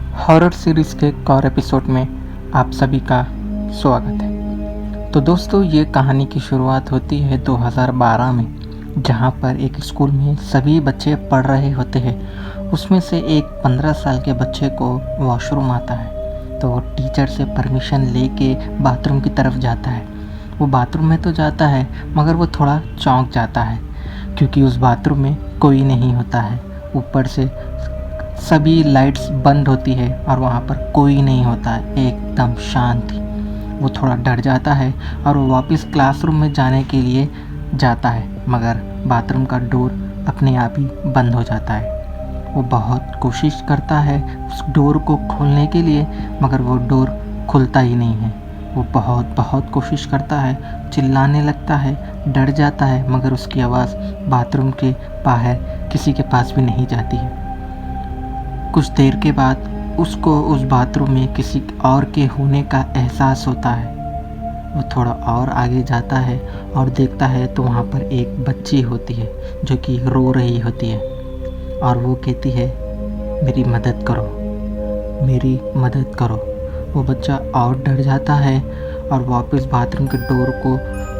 Horror series के एक और एपिसोड में आप सभी का स्वागत है। तो दोस्तों, ये कहानी की शुरुआत होती है 2012 में, जहाँ पर एक स्कूल में सभी बच्चे पढ़ रहे होते हैं। उसमें से एक 15 साल के बच्चे को वॉशरूम आता है, तो वो टीचर से परमिशन लेके बाथरूम की तरफ जाता है। वो बाथरूम में तो जाता है, मगर वो थोड़ा चौंक जाता है क्योंकि उस बाथरूम में कोई नहीं होता है। ऊपर से सभी लाइट्स बंद होती है और वहाँ पर कोई नहीं होता है, एकदम शांति। वो थोड़ा डर जाता है और वो वापस क्लासरूम में जाने के लिए जाता है, मगर बाथरूम का डोर अपने आप ही बंद हो जाता है। वो बहुत कोशिश करता है उस डोर को खोलने के लिए, मगर वो डोर खुलता ही नहीं है। वो बहुत कोशिश करता है, चिल्लाने लगता है, डर जाता है, मगर उसकी आवाज़ बाथरूम के बाहर किसी के पास भी नहीं जाती है। कुछ देर के बाद उसको उस बाथरूम में किसी और के होने का एहसास होता है। वो थोड़ा और आगे जाता है और देखता है तो वहाँ पर एक बच्ची होती है जो कि रो रही होती है और वो कहती है, मेरी मदद करो, मेरी मदद करो। वो बच्चा और डर जाता है और वापस बाथरूम के डोर को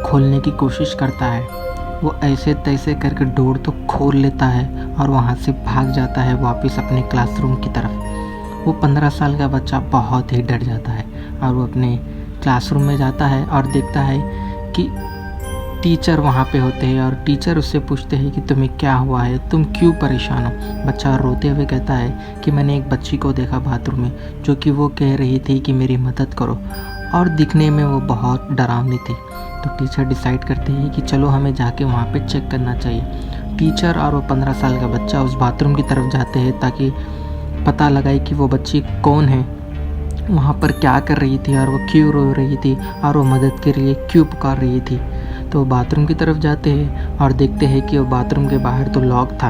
खोलने की कोशिश करता है। वो ऐसे तैसे करके डोर तो खोल लेता है और वहाँ से भाग जाता है वापस अपने क्लासरूम की तरफ। वो 15 साल का बच्चा बहुत ही डर जाता है और वो अपने क्लासरूम में जाता है और देखता है कि टीचर वहाँ पे होते हैं और टीचर उससे पूछते हैं कि तुम्हें क्या हुआ है, तुम क्यों परेशान हो। बच्चा रोते हुए कहता है कि मैंने एक बच्ची को देखा बाथरूम में जो कि वो कह रही थी कि मेरी मदद करो, और दिखने में वो बहुत डरावनी थी। तो टीचर डिसाइड करते हैं कि चलो हमें जाके वहाँ पे चेक करना चाहिए। टीचर और वो 15 साल का बच्चा उस बाथरूम की तरफ जाते हैं ताकि पता लगाए कि वो बच्ची कौन है, वहाँ पर क्या कर रही थी और वो क्यों रो रही थी और वो मदद के लिए क्यों पुकार रही थी। तो वो बाथरूम की तरफ जाते हैं और देखते हैं कि वो बाथरूम के बाहर तो लॉक था।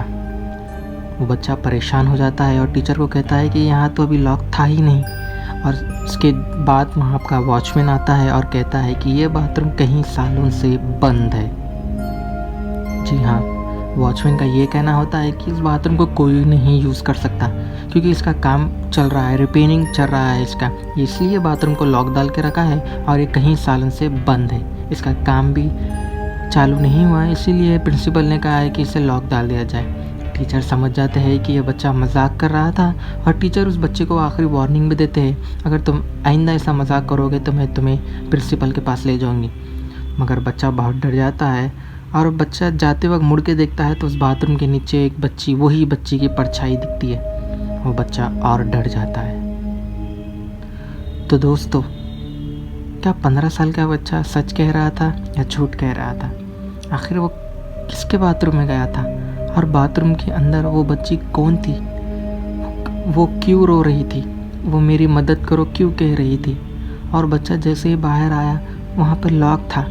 वो बच्चा परेशान हो जाता है और टीचर को कहता है कि यहाँ तो अभी लॉक था ही नहीं। और उसके बाद वहाँ का वॉचमैन आता है और कहता है कि ये बाथरूम कई सालों से बंद है। जी हाँ, वॉचमैन का ये कहना होता है कि इस बाथरूम को कोई नहीं यूज़ कर सकता क्योंकि इसका काम चल रहा है, रिपेयरिंग चल रहा है इसका, इसलिए बाथरूम को लॉक डाल के रखा है और ये कई सालों से बंद है। इसका काम भी चालू नहीं हुआ है, इसीलिए प्रिंसिपल ने कहा है कि इसे लॉक डाल दिया जाए। टीचर समझ जाते हैं कि यह बच्चा मजाक कर रहा था और टीचर उस बच्चे को आखिरी वार्निंग भी देते हैं, अगर तुम आइंदा ऐसा मजाक करोगे तो मैं तुम्हें प्रिंसिपल के पास ले जाऊंगी। मगर बच्चा बहुत डर जाता है और बच्चा जाते वक्त मुड़ के देखता है तो उस बाथरूम के नीचे एक बच्ची, वही बच्ची की परछाई दिखती है। वो बच्चा और डर जाता है। तो दोस्तों, क्या 15 साल का बच्चा सच कह रहा था या झूठ कह रहा था? आखिर वो किसके बाथरूम में गया था और बाथरूम के अंदर वो बच्ची कौन थी? वो क्यों रो रही थी? वो मेरी मदद करो क्यों कह रही थी? और बच्चा जैसे ही बाहर आया वहाँ पर लॉक था।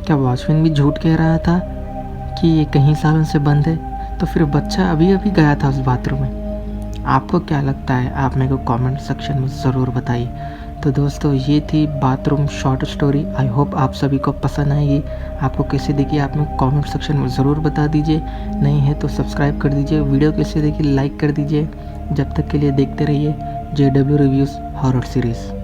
क्या वॉचमैन भी झूठ कह रहा था कि ये कई सालों से बंद है? तो फिर बच्चा अभी अभी गया था उस बाथरूम में। आपको क्या लगता है? आप मेरे को कमेंट सेक्शन में ज़रूर बताइए। तो दोस्तों, ये थी bathroom short story. I hope आप सभी को पसंद आएगी। आपको कैसे देखिए आप मेरे कमेंट सेक्शन में ज़रूर बता दीजिए। नहीं है तो सब्सक्राइब कर दीजिए। वीडियो कैसे देखिए लाइक कर दीजिए। जब तक के लिए देखते रहिए JW रिव्यूज़ हॉरर सीरीज़।